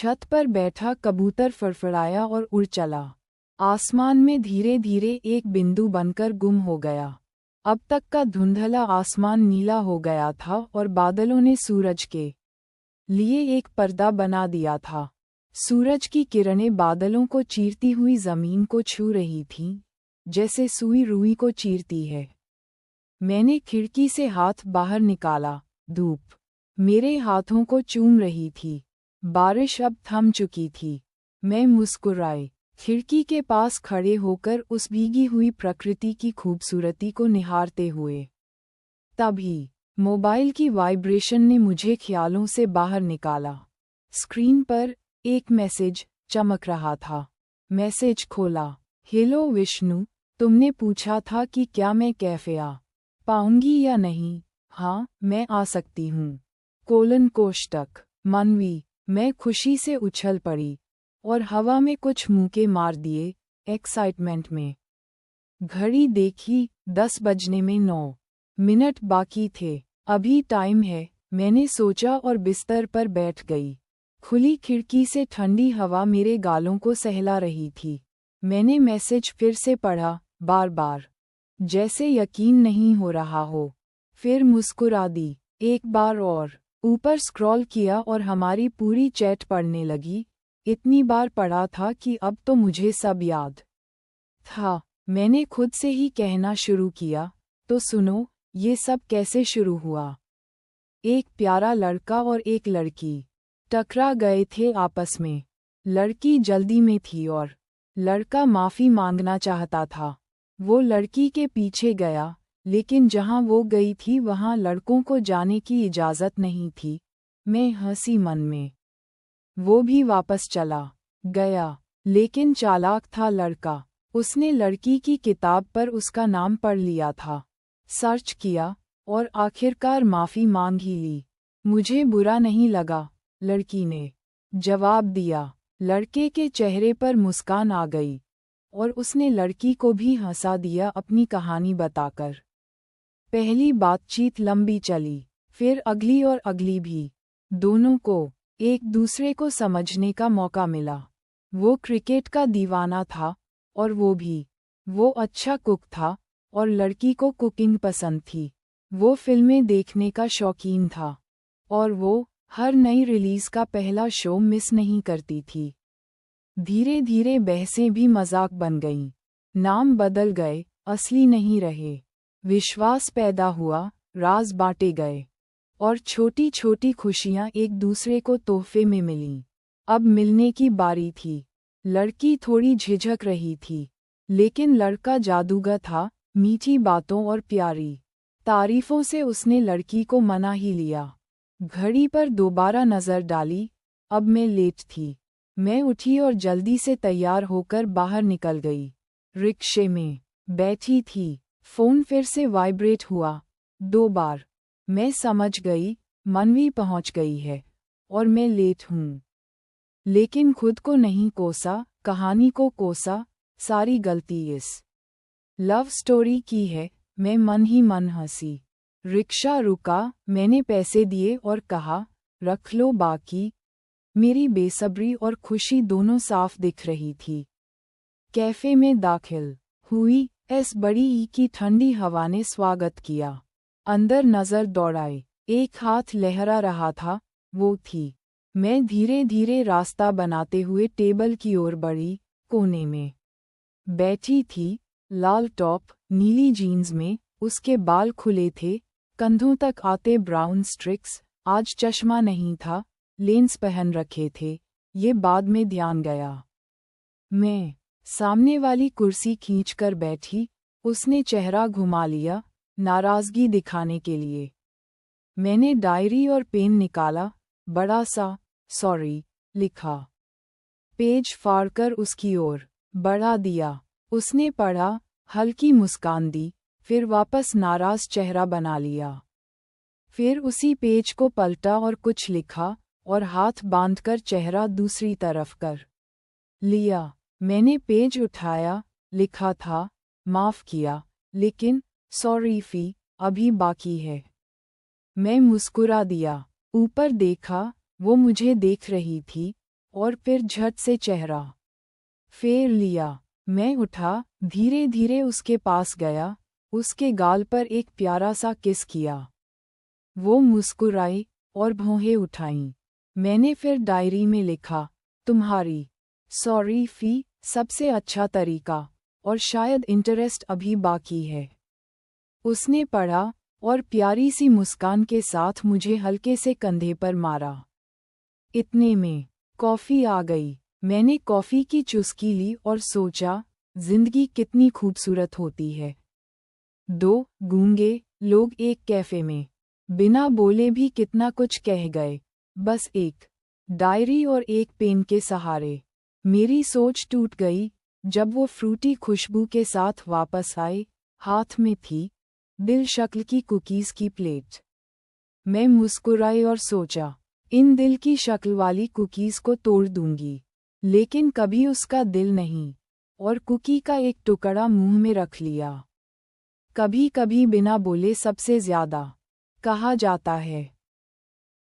छत पर बैठा कबूतर फड़फड़ाया और उड़ चला। आसमान में धीरे धीरे एक बिंदु बनकर गुम हो गया। अब तक का धुंधला आसमान नीला हो गया था और बादलों ने सूरज के लिए एक पर्दा बना दिया था। सूरज की किरणें बादलों को चीरती हुई जमीन को छू रही थीं, जैसे सुई रुई को चीरती है। मैंने खिड़की से हाथ बाहर निकाला। धूप मेरे हाथों को चूम रही थी। बारिश अब थम चुकी थी। मैं मुस्कुराई, खिड़की के पास खड़े होकर उस भीगी हुई प्रकृति की खूबसूरती को निहारते हुए। तभी मोबाइल की वाइब्रेशन ने मुझे ख्यालों से बाहर निकाला। स्क्रीन पर एक मैसेज चमक रहा था। मैसेज खोला। हेलो विष्णु, तुमने पूछा था कि क्या मैं कैफे आ पाऊंगी या नहीं। हाँ, मैं आ सकती हूँ। कोष्ठक मनवी। मैं खुशी से उछल पड़ी और हवा में कुछ मुक्के मार दिए, एक्साइटमेंट में। घड़ी देखी, 10 बजने में 9 मिनट बाकी थे। अभी टाइम है, मैंने सोचा और बिस्तर पर बैठ गई। खुली खिड़की से ठंडी हवा मेरे गालों को सहला रही थी। मैंने मैसेज फिर से पढ़ा, बार बार, जैसे यकीन नहीं हो रहा हो। फिर मुस्कुरा दी। एक बार और ऊपर स्क्रॉल किया और हमारी पूरी चैट पढ़ने लगी। इतनी बार पढ़ा था कि अब तो मुझे सब याद था। मैंने खुद से ही कहना शुरू किया, तो सुनो, ये सब कैसे शुरू हुआ। एक प्यारा लड़का और एक लड़की टकरा गए थे आपस में। लड़की जल्दी में थी और लड़का माफ़ी मांगना चाहता था। वो लड़की के पीछे गया, लेकिन जहाँ वो गई थी वहाँ लड़कों को जाने की इजाज़त नहीं थी। मैं हंसी मन में। वो भी वापस चला गया, लेकिन चालाक था लड़का। उसने लड़की की किताब पर उसका नाम पढ़ लिया था, सर्च किया और आखिरकार माफ़ी मांग ही ली। मुझे बुरा नहीं लगा, लड़की ने जवाब दिया। लड़के के चेहरे पर मुस्कान आ गई और उसने लड़की को भी हंसा दिया अपनी कहानी बताकर। पहली बातचीत लंबी चली, फिर अगली और अगली भी। दोनों को एक दूसरे को समझने का मौका मिला। वो क्रिकेट का दीवाना था और वो भी। वो अच्छा कुक था और लड़की को कुकिंग पसंद थी। वो फिल्में देखने का शौकीन था और वो हर नई रिलीज का पहला शो मिस नहीं करती थी। धीरे धीरे बहसें भी मजाक बन गईं। नाम बदल गए, असली नहीं रहे। विश्वास पैदा हुआ, राज बांटे गए और छोटी छोटी खुशियां एक दूसरे को तोहफे में मिलीं। अब मिलने की बारी थी। लड़की थोड़ी झिझक रही थी, लेकिन लड़का जादूगर था। मीठी बातों और प्यारी तारीफों से उसने लड़की को मना ही लिया। घड़ी पर दोबारा नज़र डाली। अब मैं लेट थी। मैं उठी और जल्दी से तैयार होकर बाहर निकल गई। रिक्शे में बैठी थी। फ़ोन फिर से वाइब्रेट हुआ, 2 बार। मैं समझ गई, मनवी पहुंच गई है और मैं लेट हूँ। लेकिन खुद को नहीं कोसा, कहानी को कोसा। सारी गलती इस लव स्टोरी की है। मैं मन ही मन हंसी। रिक्शा रुका, मैंने पैसे दिए और कहा, रख लो बाकी। मेरी बेसब्री और खुशी दोनों साफ दिख रही थी। कैफे में दाखिल हुई। बड़ी ई की ठंडी हवा ने स्वागत किया। अंदर नज़र दौड़ाई। एक हाथ लहरा रहा था, वो थी। मैं धीरे धीरे रास्ता बनाते हुए टेबल की ओर बढ़ी। कोने में बैठी थी, लाल टॉप, नीली जीन्स में। उसके बाल खुले थे, कंधों तक आते ब्राउन स्ट्रिक्स। आज चश्मा नहीं था, लेंस पहन रखे थे। ये बाद में ध्यान गया। मैं सामने वाली कुर्सी खींचकर बैठी। उसने चेहरा घुमा लिया, नाराज़गी दिखाने के लिए। मैंने डायरी और पेन निकाला, बड़ा सा सॉरी लिखा। पेज फाड़कर उसकी ओर बढ़ा दिया। उसने पढ़ा, हल्की मुस्कान दी, फिर वापस नाराज़ चेहरा बना लिया। फिर उसी पेज को पलटा और कुछ लिखा और हाथ बांधकर चेहरा दूसरी तरफ कर लिया। मैंने पेज उठाया, लिखा था, माफ़ किया, लेकिन सॉरी फी अभी बाकी है। मैं मुस्कुरा दिया। ऊपर देखा, वो मुझे देख रही थी, और फिर झट से चेहरा फेर लिया। मैं उठा, धीरे धीरे उसके पास गया, उसके गाल पर एक प्यारा सा किस किया। वो मुस्कुराई और भौहें उठाईं। मैंने फिर डायरी में लिखा, तुम्हारी सॉरी फी सबसे अच्छा तरीका, और शायद इंटरेस्ट अभी बाकी है। उसने पढ़ा और प्यारी सी मुस्कान के साथ मुझे हल्के से कंधे पर मारा। इतने में कॉफ़ी आ गई। मैंने कॉफ़ी की चुस्की ली और सोचा, जिंदगी कितनी खूबसूरत होती है। दो गूंगे लोग एक कैफ़े में बिना बोले भी कितना कुछ कह गए, बस एक डायरी और एक पेन के सहारे। मेरी सोच टूट गई जब वो फ्रूटी खुशबू के साथ वापस आए। हाथ में थी दिल शक्ल की कुकीज़ की प्लेट। मैं मुस्कुराई और सोचा, इन दिल की शक्ल वाली कुकीज़ को तोड़ दूंगी, लेकिन कभी उसका दिल नहीं, और कुकी का एक टुकड़ा मुंह में रख लिया। कभी कभी बिना बोले सबसे ज्यादा कहा जाता है।